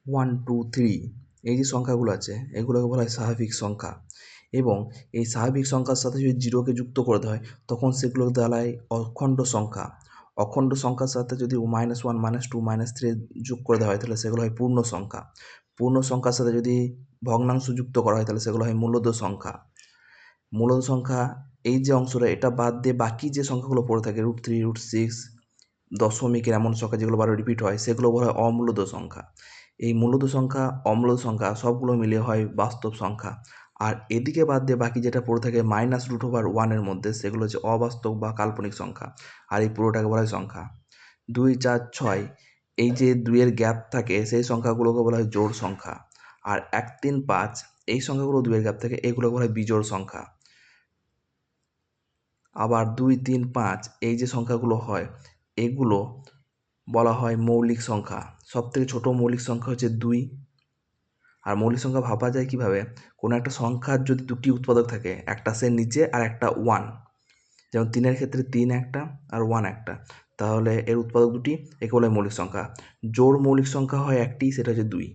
1 2 3 এই যে সংখ্যাগুলো আছে এগুলোকে বলা হয় স্বাভাবিক সংখ্যা। এবং এই স্বাভাবিক সংখ্যার সাথে যদি জিরোকে যুক্ত করে দেওয়া হয় তখন সেগুলো দাঁড়ায় অখণ্ড সংখ্যা। অখণ্ড সংখ্যার সাথে যদি -1 -2 -3 যোগ করে দেওয়া হয় তাহলে সেগুলো হয় পূর্ণ সংখ্যা। পূর্ণ সংখ্যার সাথে যদি ভগ্নাংশ যুক্ত করা হয় তাহলে সেগুলো হয় মূলদ সংখ্যা। মূলদ সংখ্যা এই যে অংশটা এটা বাদ দিয়ে বাকি যে সংখ্যাগুলো পড়ে থাকে √3 √6 দশমিকের এমন সংখ্যা যেগুলো বারবার রিপিট হয় সেগুলো বলা হয় অমূলদ সংখ্যা। এই মূলদ সংখ্যা অমূলদ সংখ্যা সবগুলো মিলিয়ে হয় বাস্তব সংখ্যা। আর এদিকে বাদ দিয়ে বাকি যেটা পড়ে থাকে -√1 এর মধ্যে সেগুলো হচ্ছে অবাস্তব বা কাল্পনিক সংখ্যা। আর এই পুরোটাকে বলা হয় সংখ্যা। 2 4 6 এই যে 2-এর গ্যাপ থাকে সেই সংখ্যাগুলোকে বলা হয় জোড় সংখ্যা। আর 1 3 5 এই সংখ্যাগুলো 2-এর গ্যাপ থাকে এগুলোকে বলা হয় বিজোড় সংখ্যা। আবার 2 3 5 এই যে সংখ্যাগুলো হয় এগুলো বলা হয় মৌলিক সংখ্যা। সবথেকে ছোট মৌলিক সংখ্যা হচ্ছে 2। আর মৌলিক সংখ্যা ভাবা যায় কিভাবে, কোনো একটা সংখ্যার যদি দুটি উৎপাদক থাকে একটা সে নিচে আর একটা 1, যেমন 3-এর ক্ষেত্রে 3 একটা আর 1 একটা, তাহলে এর উৎপাদক দুটি একে বলে মৌলিক সংখ্যা। জোড় মৌলিক সংখ্যা হয় একটি, সেটা হচ্ছে 2।